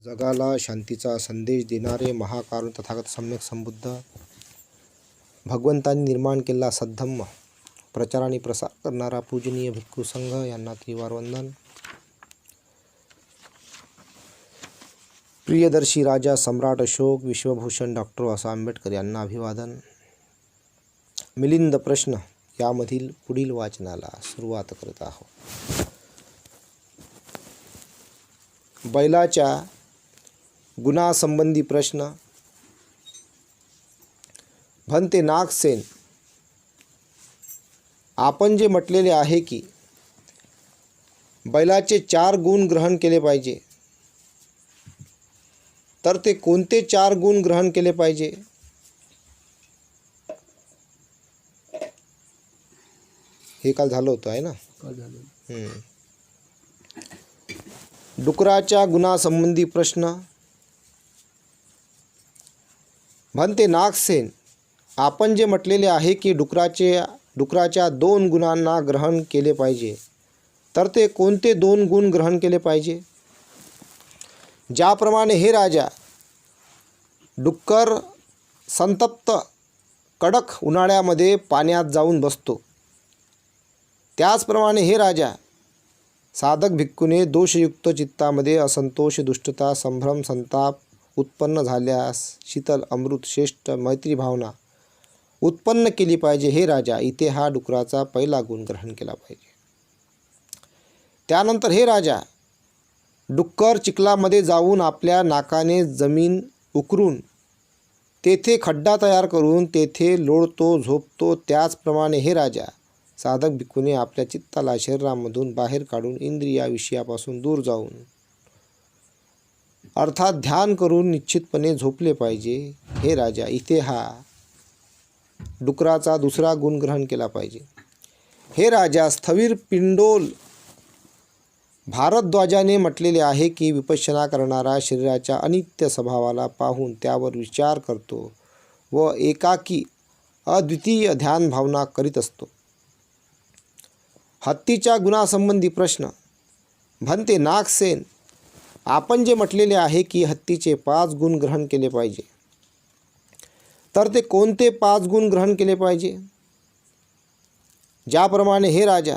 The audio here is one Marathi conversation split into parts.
जगाला शांतीचा संदेश देणारे महाकारुण तथागत सम्यक संबुद्ध भगवंतांनी निर्माण केलेला सद्धम्म प्रचार आणि प्रसार करणारा पूजनीय भिक्खू संघ यांना त्रिवार वंदन. प्रियदर्शी राजा सम्राट अशोक विश्वभूषण डॉक्टर बाबासाहेब आंबेडकर यांना अभिवादन. मिलिंद प्रश्न यामधील पुढील वाचनाला सुरुवात करत आहोत. बैलाच्या गुणासंबंधी प्रश्न. भंते नागसेन, आपण जे म्हटलेले आहे की बैलाचे 4 गुण ग्रहण केले पाहिजे, तर ते कोणते 4 गुण ग्रहण केले पाहिजे? हे काल झालं होतं आहे ना? डुकराच्या गुणासंबंधी प्रश्न. भंते नागसेन, आपण जे म्हटलेले आहे की डुकराच्या 2 गुणांना ग्रहण केले पाहिजे, तर ते कोणते 2 गुण ग्रहण केले पाहिजे? ज्याप्रमाणे हे राजा, डुक्कर संतप्त कडक उन्हाळ्यामध्ये पाण्यात जाऊन बसतो, त्याचप्रमाणे हे राजा, साधक भिक्खूने दोषयुक्त चित्तामध्ये असंतोष, दुष्टता, संभ्रम, संताप उत्पन्न झाल्यास शीतल, अमृत, श्रेष्ठ मैत्री भावना उत्पन्न केली पाहिजे. हे राजा, इथे हा डुकराचा पहिला गुण ग्रहण केला पाहिजे. त्यानंतर हे राजा, डुक्कर चिखलामध्ये जाऊन आपल्या नाकाने जमीन उकरून तेथे खड्डा तयार करून तेथे लोळतो, झोपतो, त्याचप्रमाणे हे राजा, साधक भिक्खूने आपल्या चित्ताला शरीरामधून बाहेर काढून इंद्रिया विषयापासून दूर जाऊन अर्थात ध्यान करून निश्चितपणे झोपले पाहिजे. हे राजा, इथे हा डुकराचा दुसरा गुण ग्रहण केला पाहिजे. हे राजा, स्थविर पिंडोल भारद्वाजाने म्हटलेले आहे की विपश्यना करणारा शरीराच्या अनित्य स्वभावाला पाहून त्यावर विचार करतो व एकाकी अद्वितीय ध्यान भावना करीत असतो. हत्तीच्या गुणासंबंधी प्रश्न. भंते नागसेन, आपण जे म्हटलेले आहे की हत्तीचे 5 गुण ग्रहण केले पाहिजे, तर ते कोणते 5 गुण ग्रहण केले पाहिजे? ज्याप्रमाणे हे राजा,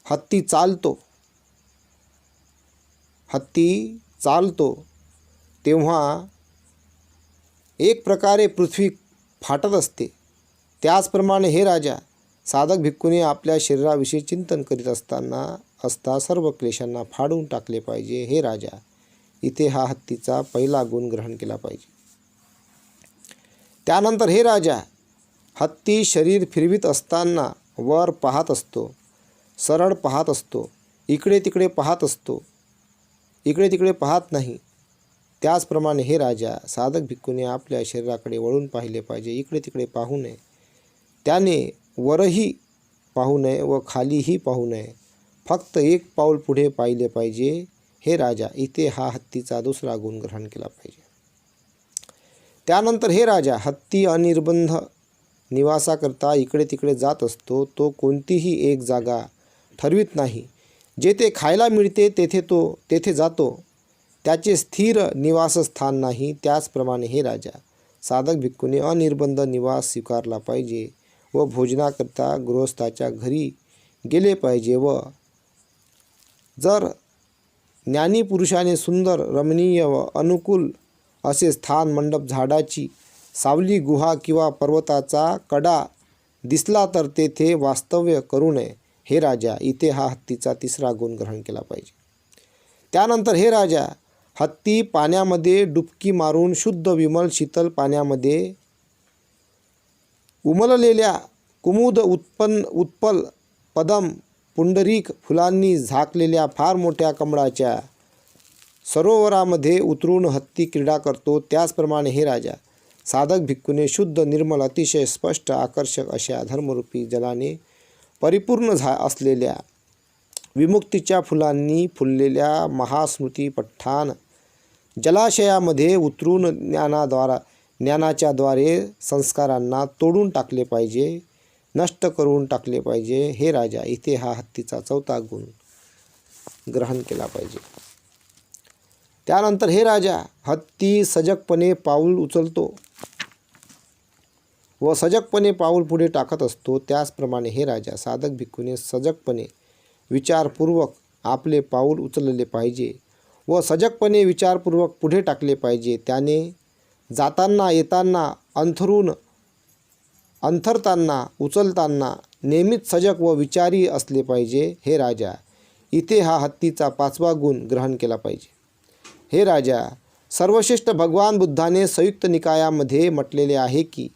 हत्ती चालतो तेव्हा एक प्रकारे पृथ्वी फाटत असते, त्याचप्रमाणे हे राजा, साधक भिक्खूने आपल्या शरीराविषयी चिंतन करीत असता सर्व क्लेशांना फाडून टाकले पाहिजे. हे राजा, इथे हा हत्तीचा पहिला गुण ग्रहण केला पाहिजे. त्यानंतर हे राजा, हत्ती शरीर फिरवित असताना वर पाहत असतो, सरळ पाहत असतो, इकडे तिकडे पाहत नाही. त्याचप्रमाणे हे राजा, साधक भिक्खूने आपल्या शरीराकडे वळून पाहिले पाहिजे, इकडे तिकडे पाहू नये, त्याने वरही पाहू नये व खालीही पाहू नये, फक्त 1 पाऊल पुढे पाहिले पाहिजे. हे राजा, इथे हा हत्तीचा दुसरा गुण ग्रहण केला पाहिजे. त्यानंतर हे राजा, हत्ती अनिर्बंध निवासाकरता इकडे तिकडे जात असतो, तो कोणतीही एक जागा ठरवित नाही. जेथे खायला मिळते तेथे जातो, त्याचे स्थिर निवासस्थान नाही. त्याचप्रमाणे हे राजा, साधक भिक्खूने अनिर्बंध निवास स्वीकारला पाहिजे व भोजनाकरता गृहस्थाच्या घरी गेले पाहिजे. व जर ज्ञानी पुरुषाने सुंदर, रमणीय व अनुकूल असे स्थान, मंडप, झाडाची सावली, गुहा किंवा पर्वताचा कडा दिसला तर तेथे वास्तव्य करू नये. हे राजा, इथे हा हत्तीचा तिसरा गुण ग्रहण केला पाहिजे. त्यानंतर हे राजा, हत्ती पाण्यामध्ये डुबकी मारून शुद्ध, विमल, शीतल पाण्यामध्ये उमललेल्या कुमुद, उत्पल, पदम, पुंडरीक फुलांनी झाकलेल्या फार मोठ्या कमळाच्या सरोवरामध्ये उतरून हत्ती क्रीडा करतो. त्याचप्रमाणे हे राजा, साधक भिक्खूने शुद्ध, निर्मल, अतिशय स्पष्ट, आकर्षक अशा धर्मरूपी जलाने परिपूर्ण असलेल्या विमुक्तीच्या फुलांनी फुललेल्या महास्मृती पठ्ठान जलाशयामध्ये उतरून ज्ञानाच्या द्वारे संस्कारांना तोडून टाकले पाहिजे, नष्ट करून टाकले पाहिजे. हे राजा, इथे हा हत्तीचा 4था गुण ग्रहण केला पाहिजे. त्यानंतर हे राजा, हत्ती सजगपणे पाऊल उचलतो व सजगपणे पाऊल पुढे टाकत असतो, त्याचप्रमाणे हे राजा, साधक भिक्खूने सजगपणे विचारपूर्वक आपले पाऊल उचलले पाहिजे व सजगपणे विचारपूर्वक पुढे टाकले पाहिजे. त्याने जाताना येताना अंथरताना उचलताना नेहमीच सजग व विचारी असले पाहिजे. हे राजा, इथे हा हत्तीचा 5वा गुण ग्रहण केला पाहिजे. हे राजा, सर्वश्रेष्ठ भगवान बुद्धाने संयुक्त निकायामध्ये म्हटलेले आहे की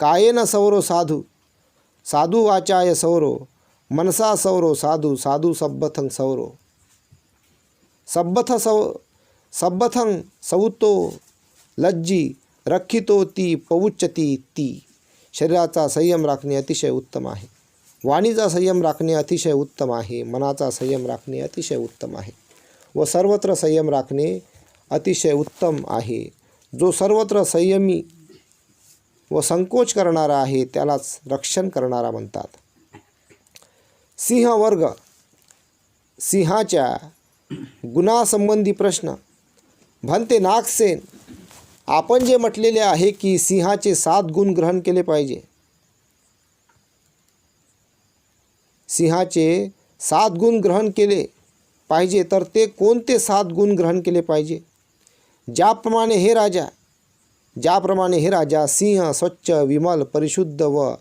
कायेन सवरो साधू, साधू वाचाय सवरो, मनसा सवरो साधू, साधू सब्बथं सवरो. सब्बथं सवुतो लज्जी रखितो ती पवुच्चती ती. शरीराचा संयम राखणे अतिशय उत्तम आहे. वाणीचा संयम राखणे अतिशय उत्तम आहे. मनाचा संयम राखणे अतिशय उत्तम आहे व सर्वत्र संयम राखणे अतिशय उत्तम आहे. जो सर्वत्र संयमी व संकोच करणारा आहे त्यालाच रक्षण करणारा म्हणतात. सिंह वर्ग. सिंहाच्या गुणासंबंधी प्रश्न. भंते नागसेन, आपण जे म्हटलेले आहे की सिंहाचे 7 गुण ग्रहण केले पाहिजे, सिंहाचे 7 गुण ग्रहण केले पाहिजे, तर ते कोणते 7 गुण ग्रहण केले पाहिजे? ज्याप्रमाणे हे राजा सिंह स्वच्छ, विमल, परिशुद्ध व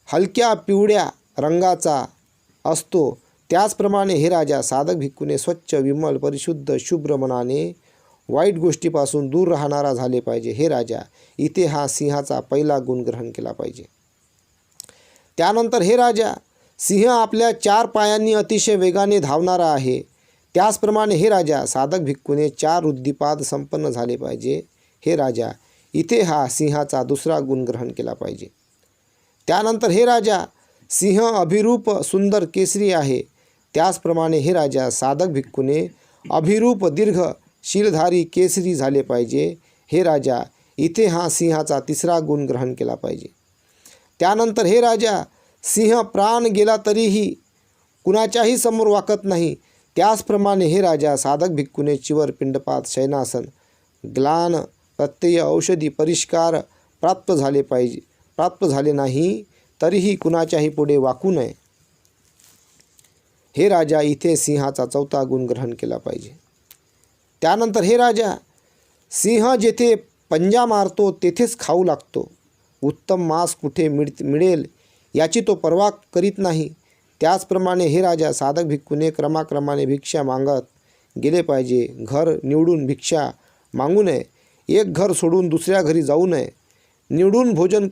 हलक्या पिवळ्या रंगाचा असतो, त्याचप्रमाणे हे राजा, साधक भिक्खूने स्वच्छ, विमल, परिशुद्ध, शुभ्र मनाने वाईट गोष्टीपासून दूर राहणारा झाले पाहिजे. हे राजा, इथे हा सिंहाचा पहिला गुण ग्रहण केला पाहिजे. त्यानंतर हे राजा, सिंह आपल्या 4 पायांनी अतिशय वेगाने धावणारा आहे, त्याचप्रमाणे हे राजा, साधक भिक्खूने 4 वृद्धिपाद संपन्न झाले पाहिजे. हे राजा, इथे हा सिंहाचा 2रा गुण ग्रहण केला पाहिजे. त्यानंतर हे राजा, सिंह अभिरूप सुंदर केसरी आहे, त्याचप्रमाणे हे राजा, साधक भिक्खूने अभिरूप दीर्घ शीलधारी केसरी झाले पाहिजे. हे राजा, इथे हा सिंहाचा 3रा गुण ग्रहण केला पाहिजे. त्यानंतर हे राजा, सिंह प्राण गेला तरीही कुणाच्याही समोर वाकत नाही, त्याचप्रमाणे हे राजा, साधक भिक्खूने चिवर, पिंडपात, शयनासन, ग्लान, प्रत्यय, औषधी, परिष्कार प्राप्त झाले नाही तरीही कुणाच्याही पुढे वाकू नये. हे राजा, इथे सिंहाचा 4था गुण ग्रहण केला पाहिजे. त्यानंतर हे राजा, सिंह जेथे पंजा मारतो तेथेच खाऊ लागतो. उत्तम मांस कुठे मिळेल याची तो पर्वा करीत नाही, त्याचप्रमाणे हे राजा, साधक भिक्खूने क्रमाक्रमाने भिक्षा मागत गेले पाहिजे. घर निवडून भिक्षा मागू नये, एक घर सोडून दुसऱ्या घरी जाऊ नये, निवडून भोजन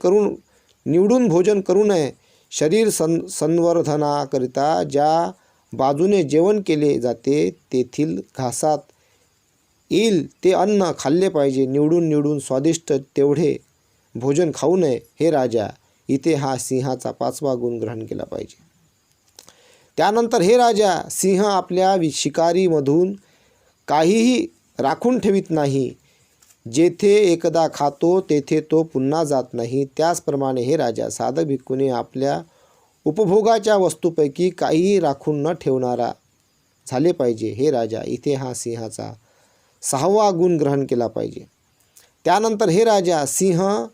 करू नये. शरीर संवर्धनाकरिता ज्या बाजूने जेवण केले जाते तेथील घासात येईल ते अन्न खाल्ले पाहिजे. निवडून स्वादिष्ट तेवढे भोजन खाऊ नये. हे राजा, इथे हा सिंहाचा 5वा गुण ग्रहण केला पाहिजे. त्यानंतर हे राजा, सिंह आपल्या शिकारीमधून काहीही राखून ठेवीत नाही. जेथे एकदा खातो तेथे तो पुन्हा जात नाही, त्याचप्रमाणे हे राजा, साधक भिक्खूने आपल्या उपभोगाच्या वस्तूपैकी काहीही राखून न ठेवणारा झाले पाहिजे. हे राजा, इथे हा सिंहाचा 6वा गुण ग्रहण केला पाहिजे. त्यानंतर हे राजा, सिंह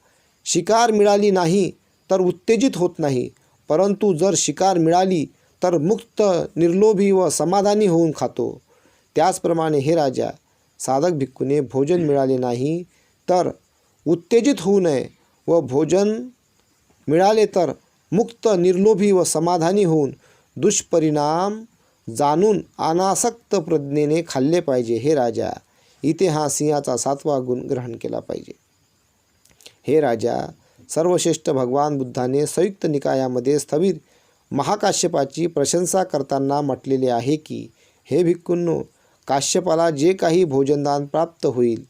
शिकार मिळाली नाही तर उत्तेजित होत नाही, परंतु जर शिकार मिळाली तर मुक्त, निर्लोभी व समाधानी होऊन खातो. त्याचप्रमाणे हे राजा, साधक भिक्खूने भोजन मिळाले नाही तर उत्तेजित होऊ नये व भोजन मिळाले तर मुक्त, निर्लोभी व समाधानी होऊन दुष्परिणाम जाणून अनासक्त प्रज्ञेने खाल्ले पाहिजे. हे राजा, इथे हा सिंहाचा 7वा गुण ग्रहण केला पाहिजे. हे राजा, सर्वश्रेष्ठ भगवान बुद्धाने संयुक्त निकायामध्ये स्थविर महाकाश्यपाची प्रशंसा करताना म्हटलेले आहे की हे भिक्खूंनो, काश्यपाला जे काही भोजनदान प्राप्त होईल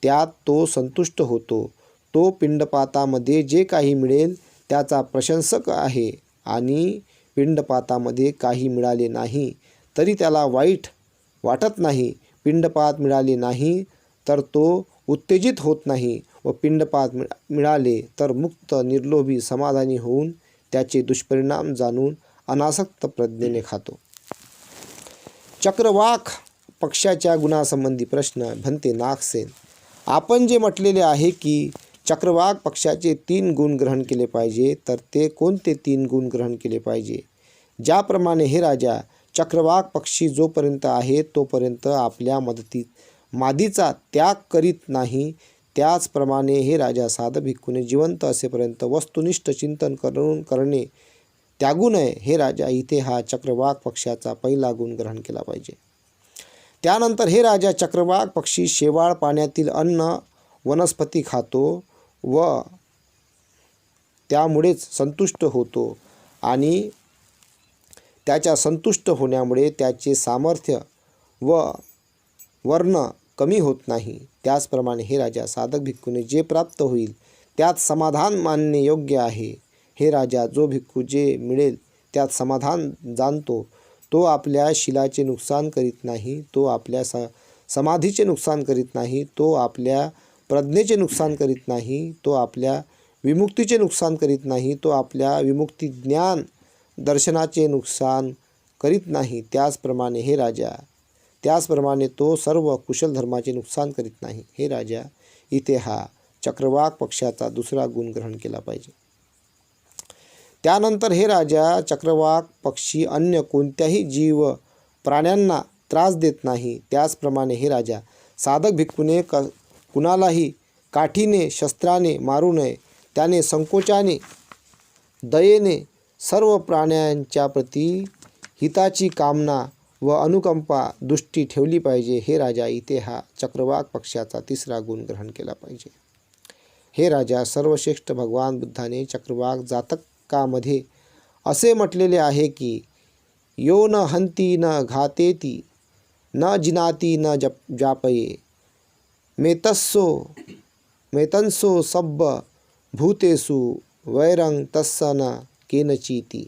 त्यात तो संतुष्ट होतो. तो पिंडपातामध्ये जे काही मिळेल त्याचा प्रशंसक आहे आणि पिंडपातामध्ये काही मिळाले नाही तरी त्याला वाईट वाटत नाही. पिंडपात मिळाले नाही तर तो उत्तेजित होत नाही व पिंडपात मिळाले तर मुक्त, निर्लोभी, समाधानी होऊन त्याचे दुष्परिणाम जाणून अनासक्त प्रज्ञेने खातो. चक्रवाक पक्षाच्या गुणासंबंधी प्रश्न. भन्ते नागसेन. आपण जे म्हटलेले आहे की चक्रवाक पक्षाचे 3 गुण ग्रहण केले पाहिजे, तर ते कोणते 3 गुण ग्रहण केले पाहिजे? ज्याप्रमाणे हे राजा चक्रवाक पक्षी जोपर्यंत आहे तोपर्यंत आपल्या मादीचा त्याग करीत नाही, त्याचप्रमाणे हे राजा साधक भिक्खूने जिवंत असेपर्यंत वस्तुनिष्ठ चिंतन करणे त्यागू नये. हे राजा इथे हा चक्रवाक पक्षाचा पहिला गुण ग्रहण केला पाहिजे. त्यानंतर हे राजा चक्रवाक पक्षी शेवाळ पाण्यातील अन्न वनस्पती खातो व त्यामुळेच संतुष्ट होतो आणि त्याच्या संतुष्ट होण्यामुळे त्याचे सामर्थ्य व वर्ण कमी होत नाही. त्याचप्रमाणे हे राजा साधक भिक्खूने जे प्राप्त होईल त्यात समाधान मानणे योग्य आहे. हे राजा जो भिक्खू जे मिळेल त्यात समाधान जाणतो तो आपल्या शीलाचे नुकसान करीत नाही, तो आपल्या समाधीचे नुकसान करीत नाही, तो आपल्या प्रज्ञेचे नुकसान करीत नाही, तो आपल्या विमुक्तीचे नुकसान करीत नाही, तो आपल्या विमुक्ती ज्ञान दर्शनाचे नुकसान करीत नाही. त्याचप्रमाणे हे राजा त्याचप्रमाणे तो सर्व कुशल धर्माचे नुकसान करीत नाही. हे राजा इथे हा चक्रवाक पक्षाचा दुसरा गुण ग्रहण केला पाहिजे. त्यानंतर हे राजा चक्रवाक पक्षी अन्य कोणत्याही जीव प्राण्यांना त्रास देत नाही. त्याचप्रमाणे हे राजा साधक भिक्खूने कुणालाही काठीने शस्त्राने मारू नये. त्याने संकोचाने दयेने सर्व प्राण्यांच्या प्रती हिताची कामना व अनुकंपा दृष्टी ठेवली पाहिजे. हे राजा इथे हा चक्रवाक पक्षाचा तिसरा गुण ग्रहण केला पाहिजे. हे राजा सर्वश्रेष्ठ भगवान बुद्धाने चक्रवाक जातकामध्ये असे म्हटलेले आहे की यो न हंती न घातेती न जिनाती न जापये मेतंसो सब्ब भूतेषु वैरंग तस्स न केनचिती.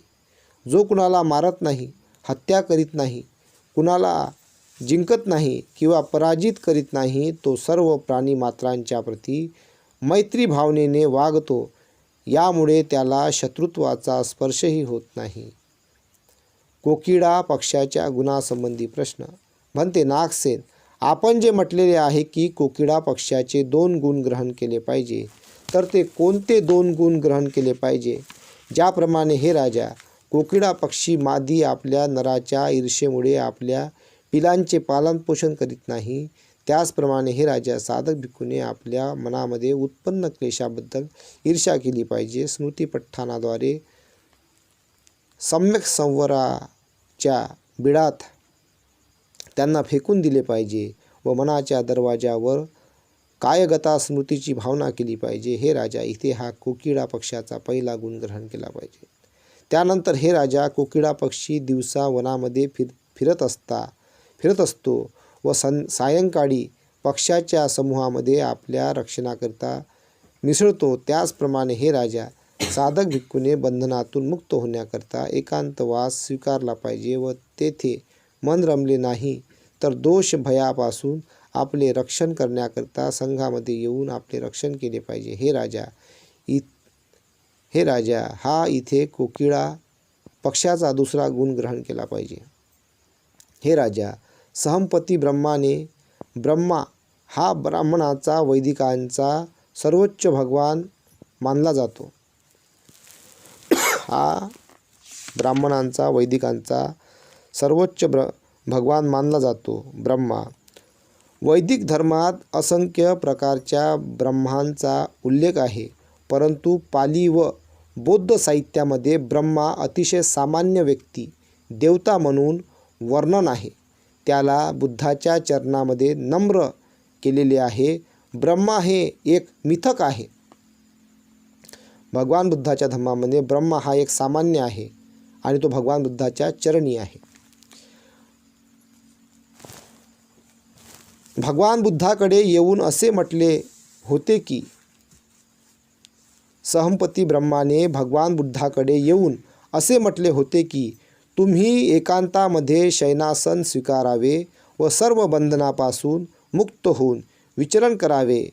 जो कुणाला मारत नाही, हत्या करीत नाही, कुणाला जिंकत नाही किंवा पराजित करीत नाही, तो सर्व प्राणी मात्रांच्या प्रती मैत्री भावनेने वागतो. यामुळे त्याला शत्रुत्वाचा स्पर्शही होत नाही. कोकिळा पक्षाच्या गुणासंबंधी प्रश्न. भन्ते नागसेन. आपण जे म्हटलेले आहे की कोकिळा पक्षाचे 2 गुण ग्रहण केले पाहिजे, तर ते कोणते 2 गुण ग्रहण केले पाहिजे? ज्याप्रमाणे हे राजा कोकिळा पक्षी मादी आपल्या नराच्या ईर्षेमुळे आपल्या पिलांचे पालनपोषण करीत नाही, त्याचप्रमाणे हे राजा साधक भिक्खूने आपल्या मनामध्ये उत्पन्न क्लेशाबद्दल ईर्ष्या केली पाहिजे. स्मृतिपठणाद्वारे सम्यक संवराच्या बिळात त्यांना फेकून दिले पाहिजे व मनाच्या दरवाजावर कायगता स्मृतीची भावना केली पाहिजे. हे राजा इथे हा कोकिळा पक्षाचा पहिला गुण ग्रहण केला पाहिजे. त्यानंतर हे राजा कोकिळा पक्षी दिवसा वनामध्ये फिरत असतो व सायंकाळी पक्ष्याच्या समूहामध्ये आपल्या रक्षणाकरता मिसळतो. त्याचप्रमाणे हे राजा साधक भिक्खूने बंधनातून मुक्त होण्याकरता एकांतवास स्वीकारला पाहिजे व तेथे मन रमले नाही तर दोष भयापासून आपले रक्षण करण्याकरता संघामध्ये येऊन आपले रक्षण केले पाहिजे. हे राजा हा इथे कोकिळा पक्षाचा दुसरा गुण ग्रहण केला पाहिजे. हे राजा सहमपती ब्रह्मा हा ब्राह्मणाचा वैदिकांचा सर्वोच्च भगवान मानला जातो. हा ब्राह्मणांचा वैदिकांचा सर्वोच्च भगवान मानला जातो. ब्रह्मा. वैदिक धर्मात असंख्य प्रकारच्या ब्रह्मांचा उल्लेख आहे, परंतु पाली व बौद्ध साहित्यामध्ये ब्रह्मा अतिशय सामान्य व्यक्ती देवता म्हणून वर्णन आहे. त्याला बुद्धाच्या चरणामध्ये नम्र केलेले आहे. ब्रह्मा हे एक मिथक आहे. भगवान बुद्धाच्या धर्मामध्ये ब्रह्मा हा एक सामान्य आहे आणि तो भगवान बुद्धाच्या चरणी आहे. भगवान बुद्धाकडे येऊन असे म्हटले होते की सहमपती ब्रह्माने भगवान बुद्धाकडे येऊन असे म्हटले होते की तुम्ही एकांतामध्ये शयनासन स्वीकारावे व सर्व बंधनापासून मुक्त होऊन विचरण करावे.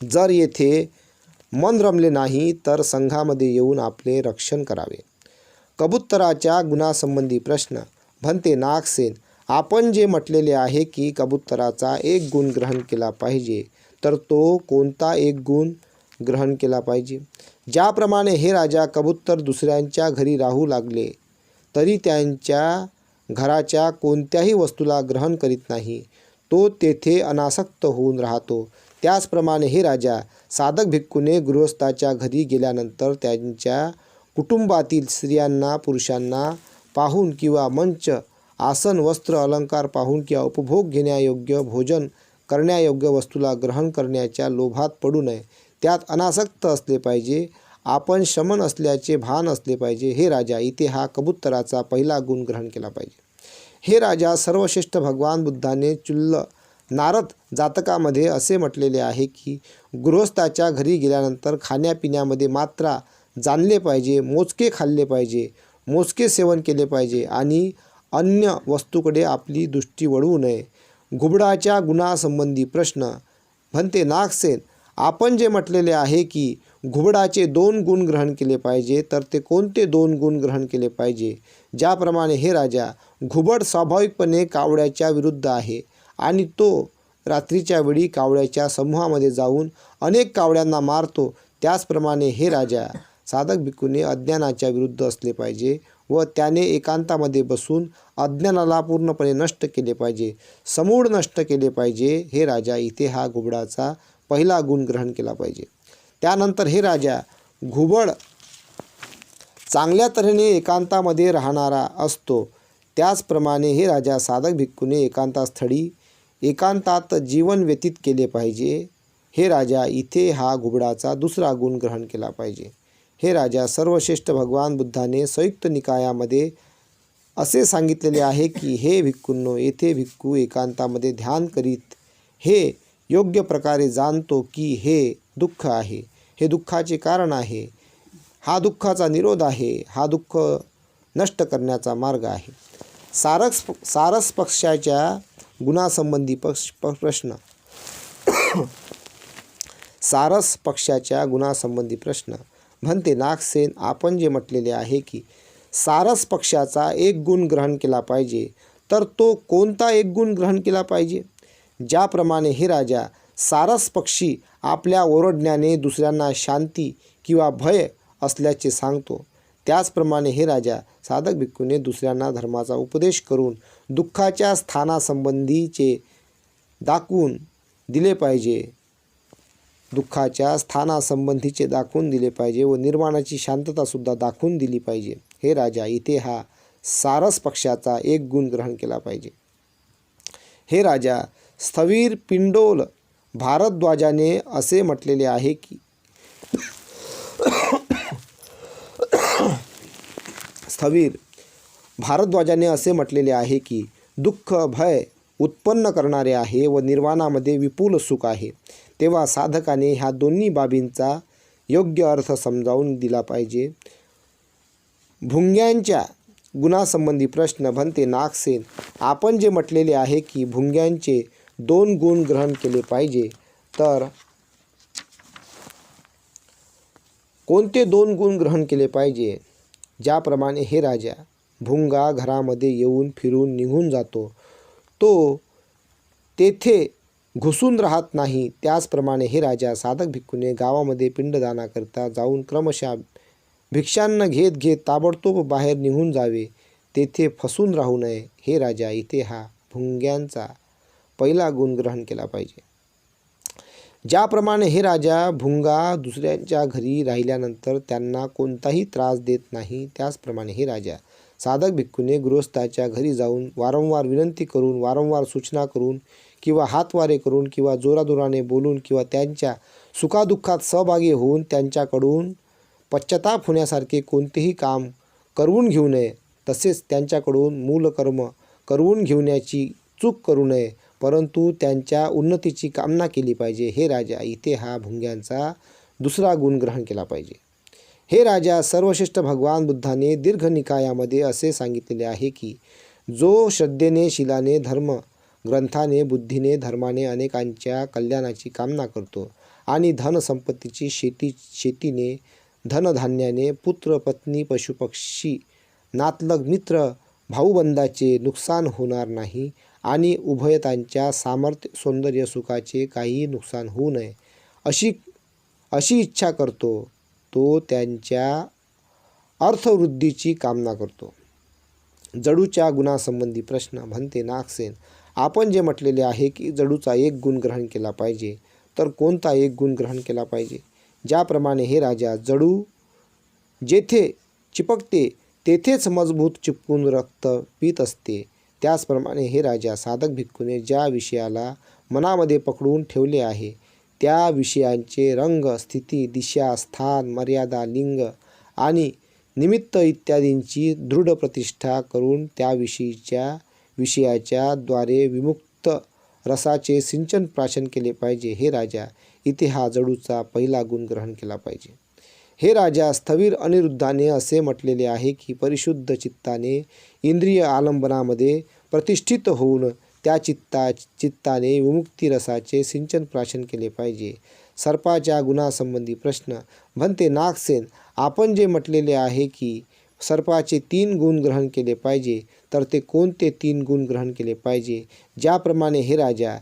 जर येथे मन रमले नाही तर संघामध्ये येऊन आपले रक्षण करावे. कबुतराच्या गुणासंबंधी प्रश्न. म्हणते नागसेन, आपण जे म्हटलेले आहे की कबुतराचा एक गुण ग्रहण केला पाहिजे, तर तो कोणता एक गुण ग्रहण केला पाहिजे? ज्याप्रमाणे हे राजा कबूतर दुसऱ्यांच्या घरी राहू लागले तरी त्यांच्या घराच्या कोणत्याही वस्तूला ग्रहण करीत नाही, तो तेथे अनासक्त होऊन राहतो, त्याचप्रमाणे हे राजा साधक भिक्खूने गृहस्थाच्या घरी गेल्यानंतर त्यांच्या कुटुंबातील स्त्रियांना पुरुषांना पाहून किंवा मंच आसन वस्त्र अलंकार पाहून किंवा उपभोग घेण्यायोग्य भोजन करण्यायोग्य वस्तूला ग्रहण करण्याच्या लोभात पडू नये, त्यात अनासक्त असले पाहिजे, आपण शमन असल्याचे भान असले पाहिजे. हे राजा, इथे हा कबुतराचा पहिला गुण ग्रहण केला पाहिजे. हे राजा, सर्वश्रेष्ठ भगवान बुद्धाने चुल्ल नारद जातकामध्ये असे म्हटलेले आहे की गृहस्थाच्या घरी गेल्यानंतर खाण्यापिण्यामध्ये मात्रा जाणले पाहिजे, मोजके खाल्ले पाहिजे, मोजके सेवन केले पाहिजे आणि अन्य वस्तूकडे आपली दृष्टी वळवू नये. घुबडाच्या गुणासंबंधी प्रश्न. म्हणते नागसेन, आपण जे म्हटलेले आहे की घुबडाचे 2 गुण ग्रहण केले पाहिजे, तर ते कोणते 2 गुण ग्रहण केले पाहिजे? ज्याप्रमाणे हे राजा, घुबड स्वाभाविकपणे कावळ्याच्या विरुद्ध आहे आणि तो रात्रीच्या वेळी कावळ्याच्या समूहामध्ये जाऊन अनेक कावळ्यांना मारतो, त्याचप्रमाणे हे राजा साधक भिक्खूने अज्ञानाच्या विरुद्ध असले पाहिजे व त्याने एकांतामध्ये बसून अज्ञानाला पूर्णपणे नष्ट केले पाहिजे, समूळ नष्ट केले पाहिजे. हे राजा, इथे हा घुबडाचा पहिला गुण ग्रहण केला पाहिजे. त्यानंतर हे राजा, घुबड चांगल्या तऱ्हेने एकांतामध्ये राहणारा असतो, त्याचप्रमाणे हे राजा साधक भिक्खूने एकांतस्थळी एकांतात जीवन व्यतीत केले पाहिजे. हे राजा, इथे हा घुबडाचा दुसरा गुण ग्रहण केला पाहिजे. हे राजा, सर्वश्रेष्ठ भगवान बुद्धाने संयुक्त निकायामध्ये असे सांगितलेले आहे की हे भिक्खूंनो, येथे भिक्खू एकांतामध्ये ध्यान करीत हे योग्य प्रकारे जाणतो की हे दुःख आहे, हे दुःखाचे कारण आहे, हा दुःखाचा निरोध आहे, हा दुःख नष्ट करण्याचा मार्ग आहे. सारस पक्षाच्या गुणासंबंधी प्रश्न. सारस पक्षाच्या गुणासंबंधी प्रश्न. म्हणते नागसेन, आपण जे म्हटलेले आहे की सारस पक्षाचा एक गुण ग्रहण केला पाहिजे, तर तो कोणता एक गुण ग्रहण केला पाहिजे? ज्याप्रमाणे हे राजा, सारस पक्षी आपल्या ओरडण्याने दुसऱ्यांना शांती किंवा भय असल्याचे सांगतो, त्याचप्रमाणे हे राजा साधक भिक्खूने दुसऱ्यांना धर्माचा उपदेश करून दुःखाच्या स्थानासंबंधीचे दाखवून दिले पाहिजे, दुःखाच्या स्थानासंबंधीचे दाखवून दिले पाहिजे व निर्वाणाची शांततासुद्धा दाखवून दिली पाहिजे. हे राजा, इथे हा सारस पक्षाचा एक गुण ग्रहण केला पाहिजे. हे राजा, स्थवीर पिंडोल भारद्वाजाने असे म्हटलेले आहे की स्थवीर भारद्वाजाने असे म्हटलेले आहे की दुःख भय उत्पन्न करणारे आहे व निर्वाणामध्ये विपुल सुख आहे. तेव्हा साधकाने ह्या दोन्ही बाबींचा योग्य अर्थ समजावून दिला पाहिजे. भुंग्यांच्या गुणासंबंधी प्रश्न. म्हणते नागसेन, आपण जे म्हटलेले आहे की भुंग्यांचे 2 गुण ग्रहण केले पाहिजे, तर कोणते 2 गुण ग्रहण केले पाहिजे? ज्याप्रमाणे हे राजा, भुंगा घरामध्ये येऊन फिरून निघून जातो, तो तेथे घुसून राहत नाही, त्याचप्रमाणे हे राजा साधक भिक्खूने गावामध्ये पिंडदानाकरता जाऊन क्रमशः भिक्षांना घेत घेत ताबडतोब बाहेर निघून जावे, तेथे फसून राहू नये. हे राजा, इथे हा भुंग्यांचा पहिला गुण ग्रहण केला पाहिजे. ज्याप्रमाणे हे राजा, भुंगा दुसऱ्यांच्या घरी राहिल्यानंतर त्यांना कोणताही त्रास देत नाही, त्याचप्रमाणे हे राजा साधक भिक्खूने गृहस्थाच्या घरी जाऊन वारंवार विनंती करून, वारंवार सूचना करून किंवा हातवारे करून किंवा जोराजोराने बोलून किंवा त्यांच्या सुखादुःखात सहभागी होऊन त्यांच्याकडून पश्चाताप होण्यासारखे कोणतेही काम करवून घेऊ नये, तसेच त्यांच्याकडून मूलकर्म करवून घेण्याची चूक करू नये, परंतु त्यांच्या उन्नतीची कामना केली पाहिजे. हे राजा, इथे हा भुंग्यांचा दुसरा गुण ग्रहण केला पाहिजे. हे राजा, सर्वश्रेष्ठ भगवान बुद्धाने दीर्घ निकायामध्ये असे सांगितलेले आहे की जो श्रद्धेने, शीलाने, धर्म ग्रंथाने, बुद्धीने, धर्माने अनेकांच्या कल्याणाची कामना करतो आणि धनसंपत्तीची शेतीने, धनधान्याने, पुत्र, पत्नी, पशुपक्षी, नातलग, मित्र, भाऊबंदाचे नुकसान होणार नाही आणि उभयतांच्या सामर्थ्य सौंदर्य सुखाचे काहीही नुकसान होऊ नये अशी इच्छा करतो. तो त्यांच्या अर्थवृद्धीची कामना करतो. जडूच्या गुणासंबंधी प्रश्न. भन्ते नागसेन, आपण जे म्हटलेले आहे की जडूचा एक गुण ग्रहण केला पाहिजे, तर कोणता एक गुण ग्रहण केला पाहिजे? ज्याप्रमाणे हे राजा, जडू जेथे चिपकते तेथेच मजबूत चिपकून रक्त पीत असते, त्याचप्रमाणे हे राजा, साधक भिक्खूने ज्या विषयाला मनामध्ये पकडून ठेवले आहे त्या विषयांचे रंग, स्थिती, दिशा, स्थान, मर्यादा, लिंग आणि निमित्त इत्यादींची दृढ प्रतिष्ठा करून त्या विषयाच्या द्वारे विमुक्त रसाचे सिंचन प्राशन केले पाहिजे. हे राजा, इथे हा जडूचा पहिला गुण ग्रहण केला पाहिजे. हे राजा, स्थविर अनिरुद्धाने असे म्हटलेले आहे की परिशुद्ध चित्ताने इंद्रिय आलंबनामध्ये प्रतिष्ठित होऊन त्या चित्ताने विमुक्ती रसाचे सिंचन प्राशन केले पाहिजे. सर्पाच्या गुणासंबंधी प्रश्न. भन्ते नागसेन, आपण जे म्हटलेले आहे की सर्पाचे 3 गुण ग्रहण केले पाहिजे, तर ते कोणते 3 गुण ग्रहण केले पाहिजे? ज्याप्रमाणे हे राजा,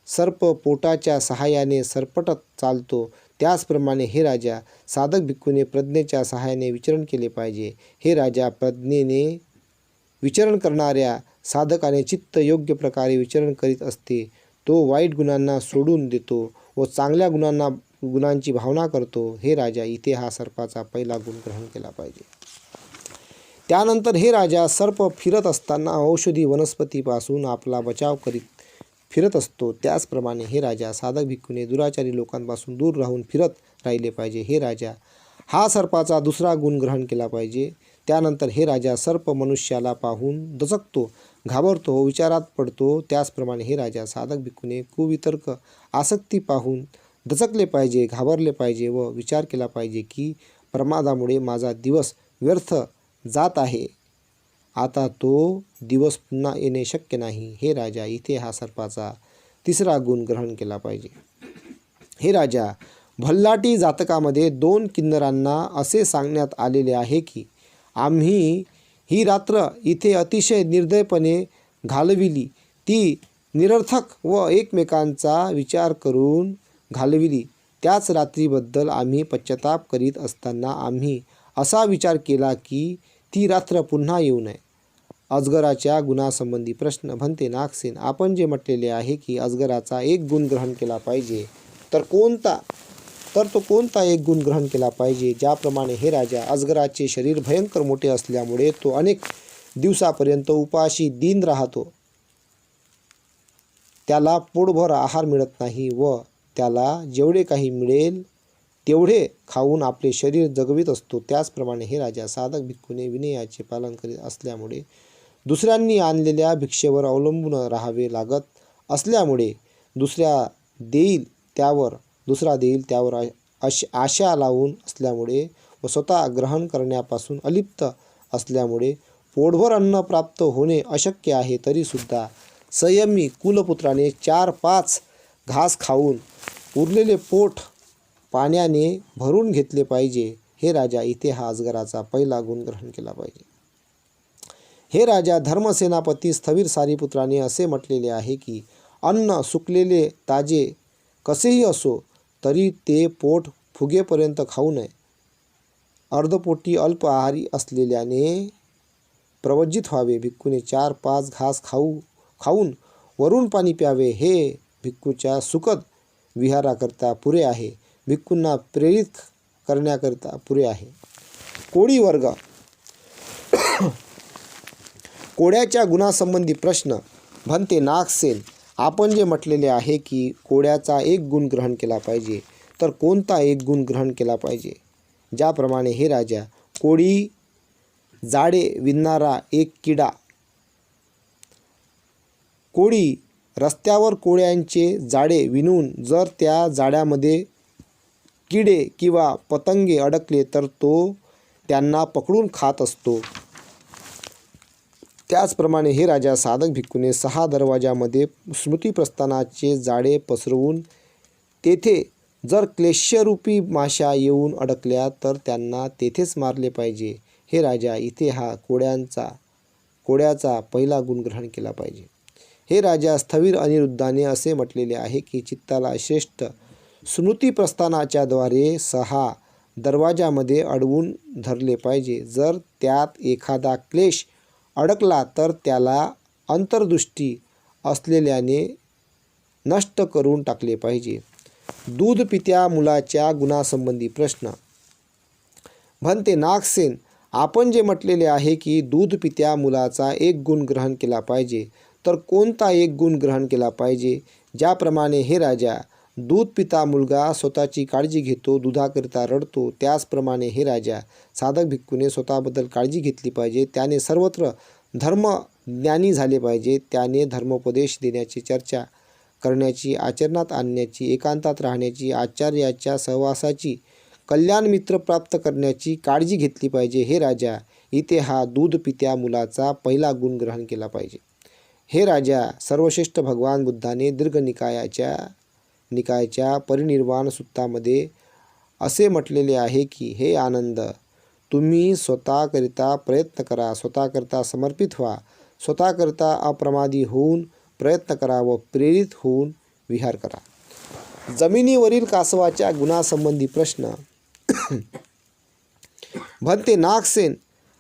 सर्प पोटाच्या सहाय्याने सरपटत चालतो, त्याचप्रमाणे हे राजा, साधक भिक्खूने प्रज्ञेच्या सहाय्याने विचरण केले पाहिजे. हे राजा, प्रज्ञेने विचरण करणाऱ्या साधकाने चित्त योग्य प्रकारे विचरण करीत असते. तो वाईट गुणांना सोडून देतो व चांगल्या गुणांची भावना करतो. हे राजा, इथे हा सर्पाचा पहिला गुण ग्रहण केला पाहिजे. त्यानंतर हे राजा, सर्प फिरत असताना औषधी वनस्पतीपासून आपला बचाव करीत फिरत असतो, त्याचप्रमाणे हे राजा, साधक भिक्खूने दुराचारी लोकांपासून दूर राहून फिरत राहिले पाहिजे. हे राजा, हा सर्पाचा दुसरा गुण ग्रहण केला पाहिजे. त्यानंतर हे राजा, सर्प मनुष्याला पाहून दचकतो, घाबरतो, विचारात पडतो, त्याचप्रमाणे हे राजा, साधक भिक्खूने कुवितर्क आसक्ती पाहून दचकले पाहिजे, घाबरले पाहिजे व विचार केला पाहिजे की प्रमादामुळे माझा दिवस व्यर्थ जात आहे, आता तो दिवस पुन्हा येणे शक्य नाही. हे राजा, इथे हा सर्पाचा तिसरा गुण ग्रहण केला पाहिजे. हे राजा, भल्लाटी जातकामध्ये 2 किन्नरांना असे सांगण्यात आलेले आहे की आम्ही ही रात्र इथे अतिशय निर्दयपणे घालविली, ती निरर्थक व एकमेकांचा विचार करून घालविली. त्याच रात्रीबद्दल आम्ही पश्चाताप करीत असताना आम्ही असा विचार केला की ती रात्र पुन्हा येऊ नये. अजगराच्या गुणासंबंधी प्रश्न. भन्ते नागसेन, आपण जे म्हटलेले आहे की अजगराचा एक गुण ग्रहण केला पाहिजे, तर तो कोणता एक गुण ग्रहण केला पाहिजे? ज्याप्रमाणे हे राजा, अजगराचे शरीर भयंकर मोठे असल्यामुळे तो अनेक दिवसापर्यंत उपाशी दीन राहतो. त्याला पोटभर आहार मिळत नाही व त्याला जेवढे काही मिळेल तेवढे खाऊन आपले शरीर जगवित असतो. त्याचप्रमाणे हे राजा, साधक भिक्खूने विनयाचे पालन करीत असल्यामुळे दुसऱ्यांनी आणलेल्या भिक्षेवर अवलंबून राहावे लागत असल्यामुळे दुसरा देईल त्यावर आशा लावून असल्यामुळे व स्वतः ग्रहण करण्यापासून अलिप्त असल्यामुळे पोटभर अन्न प्राप्त होणे अशक्य आहे. तरीसुद्धा संयमी कुलपुत्राने 4-5 घास खाऊन उरलेले पोट पाण्याने भरून घेतले पाहिजे. हे राजा, इथे हा अजगराचा पहिला गुण ग्रहण केला पाहिजे. हे राजा, धर्मसेनापती स्थविर सारीपुत्राने असे म्हटलेले आहे की अन्न सुकलेले ताजे कसेही असो तरी ते पोट फुगेपर्यंत खाऊ नये. अर्धपोटी अल्प आहारी असलेल्याने प्रवज्जित व्हावे. भिक्खूने 4-5 घास खाऊन वरून पाणी प्यावे. हे भिक्खूच्या सुखद विहाराकरता पुरे आहे, भिक्खूंना प्रेरित करण्याकरिता पुरे आहे. कोळी वर्ग. कोड्याच्या गुणासंबंधी प्रश्न. भन्ते नागसेन, आपण जे म्हटलेले आहे की कोड्याचा एक गुण ग्रहण केला पाहिजे, तर कोणता एक गुण ग्रहण केला पाहिजे? ज्याप्रमाणे हे राजा, कोळी जाळे विणणारा एक किडा. कोळी रस्त्यावर कोळ्यांचे जाळे विणून जर त्या जाळ्यामध्ये किडे किंवा पतंगे अडकले तर तो त्यांना पकडून खात असतो. त्याचप्रमाणे हे राजा, साधक भिक्खूने 6 दरवाजामध्ये स्मृतिप्रस्थानाचे जाळे पसरवून तेथे जर क्लेशरूपी माशा येऊन अडकल्या तर त्यांना तेथेच मारले पाहिजे. हे राजा, इथे हा कोड्यांचा कोड्याचा पहिला गुण ग्रहण केला पाहिजे. हे राजा, स्थविर अनिरुद्धाने असे म्हटलेले आहे की चित्ताला श्रेष्ठ स्मृती प्रस्थानाच्या द्वारे 6 दरवाजामध्ये अडवून धरले पाहिजे. जर त्यात एखादा क्लेश अडकला तर त्याला अंतर्दृष्टी असलेल्याने नष्ट करून टाकले पाहिजे. दूध पित्या मुलाच्या गुणासंबंधी प्रश्न. म्हणते नागसेन, आपण जे म्हटलेले आहे की दूध पित्या मुलाचा एक गुण ग्रहण केला पाहिजे, तर कोणता एक गुण ग्रहण केला पाहिजे? ज्याप्रमाणे हे राजा, दूध पिता मुलगा स्वतःची काळजी घेतो, दुधाकरिता रडतो, त्याचप्रमाणे हे राजा, साधक भिक्खूने स्वतःबद्दल काळजी घेतली पाहिजे. त्याने सर्वत्र धर्मज्ञानी झाले पाहिजे. त्याने धर्मोपदेश देण्याची, चर्चा करण्याची, आचरणात आणण्याची, एकांतात राहण्याची, आचार्याच्या सहवासाची, कल्याण मित्र प्राप्त करण्याची काळजी घेतली पाहिजे. हे राजा, इथे हा दूध पित्या मुलाचा पहिला गुण ग्रहण केला पाहिजे. हे राजा, सर्वश्रेष्ठ भगवान बुद्धाने दीर्घ निकायाच्या परिनिर्वाण सूत्रामध्ये असे म्हटलेले आहे की हे आनंद, तुम्ही स्वतःकरिता प्रयत्न करा, स्वतःकरिता समर्पित व्हा, स्वतःकरिता अप्रमादी होऊन प्रयत्न करा व प्रेरित होऊन विहार करा. जमिनीवरील कासवाच्या गुणासंबंधी प्रश्न. म्हणते नागसेन,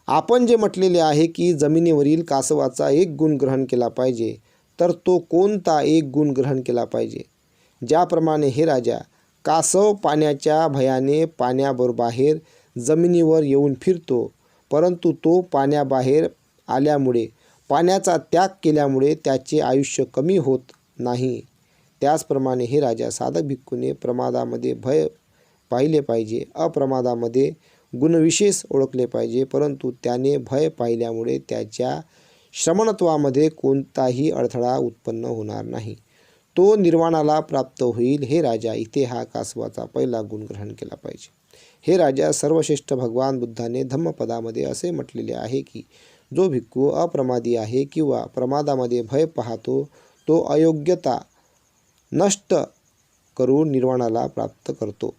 आपण जे म्हटलेले आहे की जमिनीवरील कासवाचा एक गुण ग्रहण केला पाहिजे, तर तो कोणता एक गुण ग्रहण केला पाहिजे? ज्याप्रमाणे हे राजा, कासव पाण्याच्या भयाने पाण्याबाहेर जमिनीवर येऊन फिरतो, परंतु तो पाण्याबाहेर आल्यामुळे, पाण्याचा त्याग केल्यामुळे त्याचे आयुष्य कमी होत नाही. त्याचप्रमाणे हे राजा, साधक भिक्खूने प्रमादामध्ये भय पाहिले पाहिजे, अप्रमादामध्ये गुणविशेष ओळखले पाहिजे, परंतु त्याने भय पाहिल्यामुळे त्याच्या श्रमणत्वामध्ये कोणताही अडथळा उत्पन्न होणार नाही. तो निर्वाणाला प्राप्त होईल. हे राजा, इथे हा कासवाचा पहिला गुण ग्रहण केला पाहिजे. हे राजा, सर्वश्रेष्ठ भगवान बुद्धाने धम्मपदामध्ये असे म्हटलेले आहे की जो भिक्खू अप्रमादी आहे किंवा प्रमादामध्ये भय पाहतो, तो अयोग्यता नष्ट करून निर्वाणाला प्राप्त करतो.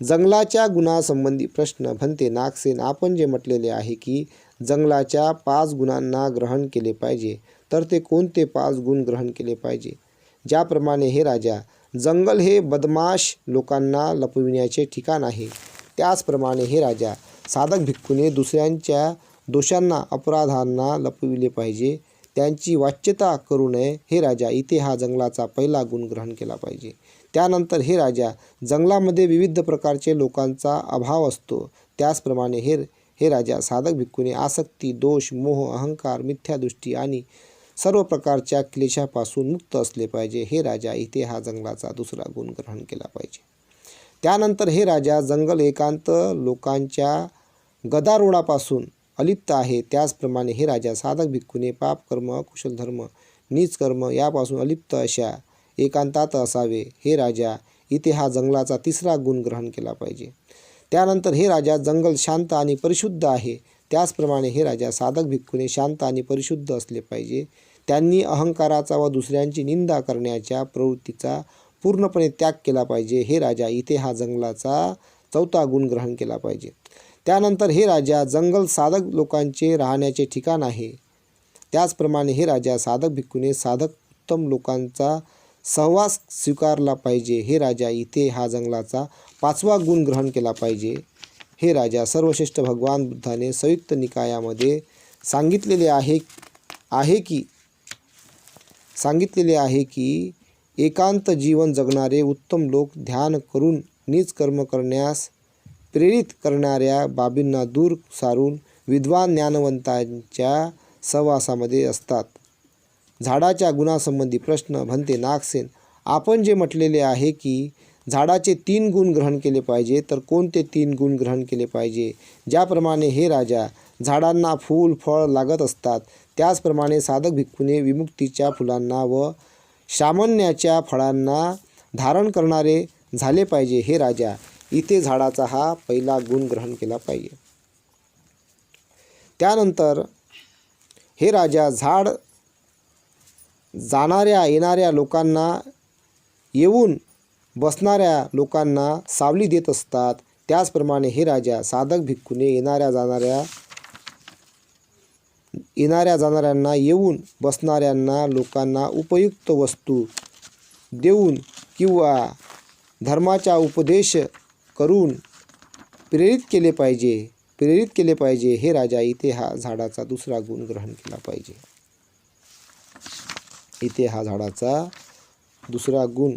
जंगलाच्या गुणासंबंधी प्रश्न. म्हणते नागसेन, आपण जे म्हटलेले आहे की जंगलाच्या 5 गुणांना ग्रहण केले पाहिजे, तर ते कोणते 5 गुण ग्रहण केले पाहिजे? ज्याप्रमाणे हे राजा, जंगल हे बदमाश लोकांना लपविण्याचे ठिकाण आहे, त्याचप्रमाणे हे राजा, साधक भिक्खूने दुसऱ्यांच्या दोषांना, अपराधांना लपविले पाहिजे, त्यांची वाच्यता करू नये. हे राजा, इथे हा जंगलाचा पहिला गुण ग्रहण केला पाहिजे. त्यानंतर हे राजा, जंगलामध्ये विविध प्रकारचे लोकांचा अभाव असतो, त्याचप्रमाणे हे राजा, साधक भिक्खूने आसक्ती, दोष, मोह, अहंकार, मिथ्यादृष्टी आणि सर्व प्रकारच्या क्लेशापासून मुक्त असले पाहिजे. हे राजा, इथे हा जंगलाचा दुसरा गुण ग्रहण केला पाहिजे. त्यानंतर हे राजा, जंगल एकांत लोकांच्या गदारोळापासून अलिप्त आहे, त्याचप्रमाणे हे राजा, साधक भिक्खूने पाप कर्म, अकुशल धर्म, नीच कर्म यापासून अलिप्त अशा एकांतात असावे. हे राजा, इथे हा जंगलाचा तिसरा गुण ग्रहण केला पाहिजे. त्यानंतर हे राजा, जंगल शांत आणि परिशुद्ध आहे, त्याचप्रमाणे हे राजा, साधक भिक्खूने शांत आणि परिशुद्ध असले पाहिजे. त्यांनी अहंकाराचा व दुसऱ्यांची निंदा करण्याच्या प्रवृत्तीचा पूर्णपणे त्याग केला पाहिजे. हे राजा, इथे हा जंगलाचा चौथा गुण ग्रहण केला पाहिजे. त्यानंतर हे राजा, जंगल साधक लोकांचे राहण्याचे ठिकाण आहे, त्याचप्रमाणे हे राजा, साधक भिक्खूने साधक उत्तम लोकांचा सहवास स्वीकारला पाहिजे. हे राजा, इथे हा जंगलाचा 5वा गुण ग्रहण केला पाहिजे. हे राजा, सर्वश्रेष्ठ भगवान बुद्धाने संयुक्त निकायामध्ये सांगितलेले आहे की एकांत जीवन जगणारे उत्तम लोक ध्यान करून नीच कर्म करण्यास प्रेरित करणाऱ्या बाबींना दूर सारून विद्वान ज्ञानवंतांच्या सहवासामध्ये असतात. झाडाच्या गुणासंबंधी प्रश्न. म्हणते नागसेन, आपण जे म्हटलेले आहे की झाडाचे 3 गुण ग्रहण केले पाहिजे, तर कोणते 3 गुण ग्रहण केले पाहिजे? ज्याप्रमाणे हे राजा, झाडांना फूल फळ लागत असतात, त्याचप्रमाणे साधक भिक्खूने विमुक्तीच्या फुलांना व सामान्याच्या फळांना धारण करणारे झाले पाहिजे. हे राजा, इथे झाडाचा हा पहिला गुण ग्रहण केला पाहिजे. त्यानंतर हे राजा, झाड जाणाऱ्या येणाऱ्या लोकांना, येऊन बसणाऱ्या लोकांना सावली देत असतात, त्याचप्रमाणे हे राजा, साधक भिक्खूने येणाऱ्या जाणाऱ्यांना, येऊन बसणाऱ्यांना, लोकांना उपयुक्त वस्तू देऊन किंवा धर्माचा उपदेश करून प्रेरित केले पाहिजे. हे राजा, इथे हा झाडाचा दुसरा गुण ग्रहण केला पाहिजे. इथे हा झाडाचा दुसरा गुण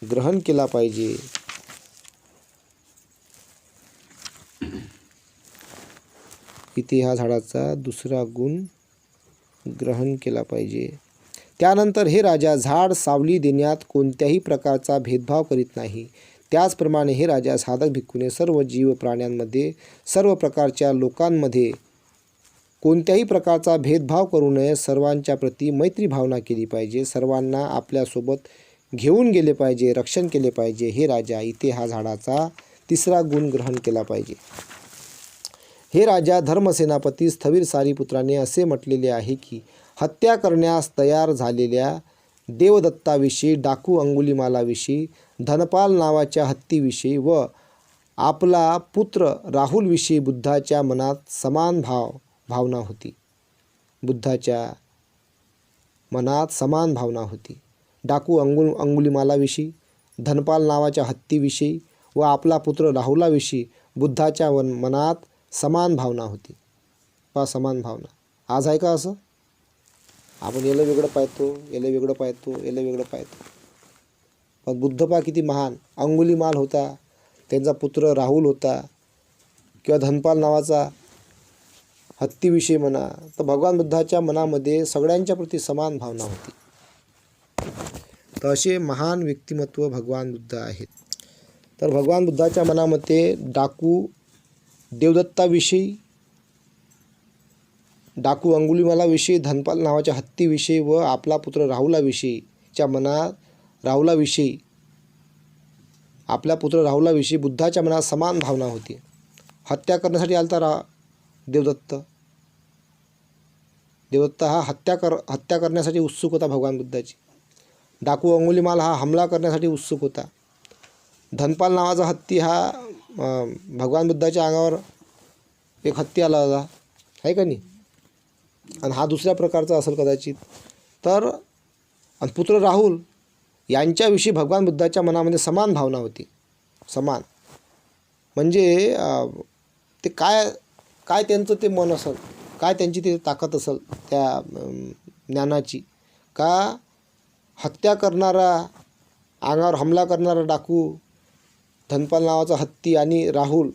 ग्रहण केला पाहिजे. इथे हा झाडाचा दुसरा गुण ग्रहण केला पाहिजे. त्यानंतर हे राजा, झाड सावली देण्यात कोणत्याही प्रकारचा भेदभाव करीत नाही. त्याचप्रमाणे हे राजा, साधक भिक्खूने सर्व जीव प्राण्यांमध्ये, सर्व प्रकारच्या लोकांमध्ये कोणत्याही प्रकारचा भेदभाव करू नये. सर्वांच्या प्रती मैत्री भावना केली पाहिजे. सर्वांना आपल्यासोबत घेऊन गेले पाहिजे, रक्षण केले पाहिजे. हे राजा, इथे हा झाडाचा तिसरा गुण ग्रहण केला पाहिजे. हे राजा, धर्मसेनापती स्थविर सारीपुत्राने असे म्हटलेले आहे की हत्या करण्यास तयार झालेल्या देवदत्ताविषयी, डाकू अंगुलिमालाविषयी, धनपाल नावाच्या हत्तीविषयी व आपला पुत्र राहुलविषयी बुद्धाच्या मनात समान भावना होती. बुद्धाच्या मनात समान भावना होती. डाकू अंगुलिमालाविषयी, धनपाल नावाच्या हत्तीविषयी व आपला पुत्र राहुलाविषयी बुद्धाच्या मनात समान भावना होती. समान भावना. आज आहे का असं? आपण याला वेगळं पाहतो, याला वेगळं पाहतो, याला वेगळं पाहतो. पण बुद्ध पहा किती महान. अंगुलिमाल होता, त्यांचा पुत्र राहुल होता, किंवा धनपाल नावाचा हत्तीविषयी म्हणा, तर भगवान बुद्धाच्या मनामध्ये सगळ्यांच्या प्रती समान भावना होती. तर असे महान व्यक्तिमत्व भगवान बुद्ध आहेत. तर भगवान बुद्धाच्या मनामध्ये डाकू देवदत्ताविषयी, डाकू अंगुलिमालाविषयी, धनपाल नावाच्या हत्तीविषयी व आपला पुत्र राहुलाविषयीच्या मनात आपल्या पुत्र राहुलाविषयी बुद्धाच्या मनात समान भावना होती. हत्या करण्यासाठी आलता देवदत्त हा हत्या करण्यासाठी उत्सुक होता भगवान बुद्धाची. डाकू अंगुलिमाल हा हमला करण्यासाठी उत्सुक होता. धनपाल नावाचा हत्ती हा भगवान बुद्धाच्या अंगावर एक हत्ती आला होता, आहे का नाही? आणि हा दुसऱ्या प्रकारचा असेल कदाचित. तर पुत्र राहुल यांच्याविषयी भगवान बुद्धाच्या मनामध्ये समान भावना होती. समान म्हणजे ते काय त्यांचं ते मन असेल, काय त्यांची ते ताकद असेल त्या ज्ञानाची, का हत्या करणारा, अंगावर हमला करणारा डाकू, धनपाल नावाचा हत्ती आणि राहुल,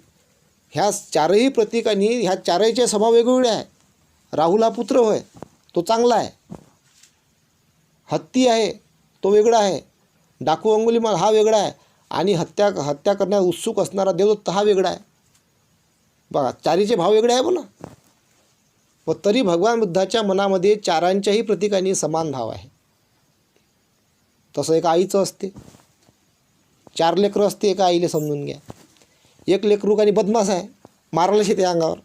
ह्या चारही प्रतीकांनी, ह्या चारहीचे स्वभाव वेगवेगळे आहे. राहुल हा पुत्र होय, तो चांगला आहे. हत्ती आहे, तो वेगळा आहे. डाकू अंगुलिमाल हा वेगळा आहे. आणि हत्या करण्यास उत्सुक असणारा देवदत्त हा वेगळा आहे. बघा, चारीचे भाव वेगळे आहे बोला. व तरी भगवान बुद्धाच्या मनामध्ये चारांच्याही प्रतीकांनी समान भाव आहे. तसं एका आईचं असते. 4 लेकरं असते एका आईला, समजून घ्या. एक लेकरू आणि बदमाश आहे, मारायला शेते अंगावर,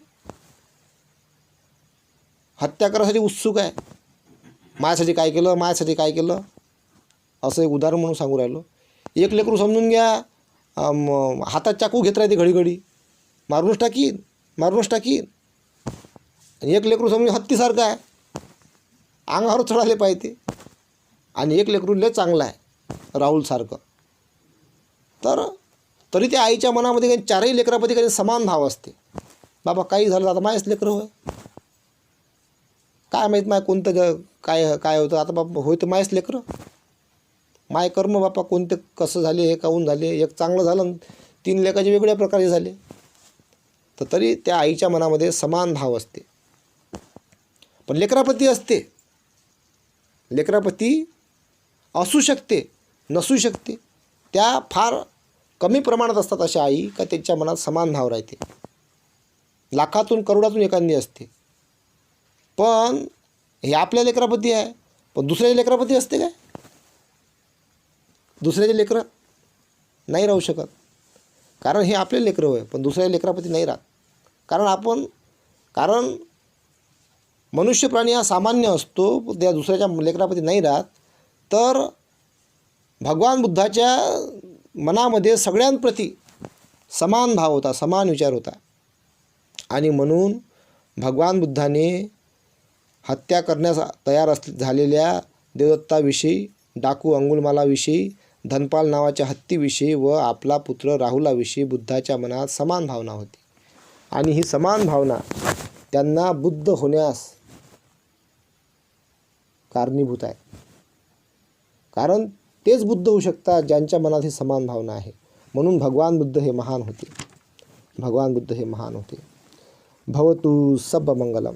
हत्या करायसाठी उत्सुक आहे. माझ्यासाठी काय केलं, असं एक उदाहरण म्हणून सांगू राहिलो. एक लेकरू समजून घ्या, हातात चाकू घेत राहते घडी, मारूनच टाकीन. आणि एक लेकरू समजून हत्तीसारखं आहे, अंगावर चढायला पाहिजे. आणि एक लेकरू लय चांगला आहे, राहुलसारखं. तर तरी त्या आईच्या मनामध्ये काही चारही लेकरामध्ये काही समान भाव असते. बाबा काही झालं आता माझ्याच लेकरं होय, काय माहीत माय कोणतं काय होतं आता बाबा, होय तर माझ्याच लेकरं. माय कर्म बापा कोणते कसं झाले, हे काहून झाले, एक चांगलं झालं, 3 लेकाचे वेगळ्या प्रकारे झाले. तर तरी त्या आईच्या मनामध्ये समान भाव असते. पण लेकराप्रती असते, लेकराप्रती असू शकते, नसू शकते. त्या फार कमी प्रमाणात असतात अशा आई, का त्यांच्या मनात समान भाव राहते. लाखातून करोडातून एखादी असते. पण हे आपल्या लेकराप्रती आहे, पण दुसऱ्याच्या लेकराप्रती असते काय? दुसऱ्याचे लेकरं नाही राहू शकत. कारण हे आपले लेकरं होय, पण दुसऱ्या लेकराप्रती नाही राहत. कारण मनुष्य प्राणी हा सामान्य असतो, त्या दुसऱ्याच्या लेकराप्रती नाही राहत. तर भगवान बुद्धाच्या मनामध्ये सगळ्यांप्रती समान भाव होता, समान विचार होता. आणि म्हणून भगवान बुद्धाने हत्या करण्यास तयार झालेल्या देवदत्ताविषयी, डाकू अंगुलमालाविषयी, धनपाल नावाच्या हत्तीविषयी व आपला पुत्र राहुलाविषयी बुद्धाच्या मनात समान भावना होती. आणि ही समान भावना त्यांना बुद्ध होण्यास कारणीभूत आहे. कारण तेच बुद्ध होऊ शकतात ज्यांच्या मनात ही समान भावना आहे. म्हणून भगवान बुद्ध हे महान होते. भगवान बुद्ध हे महान होते. भवतु सब मंगलम,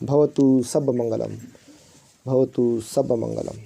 भवतु सब मंगलम, भवतु सब मंगलम.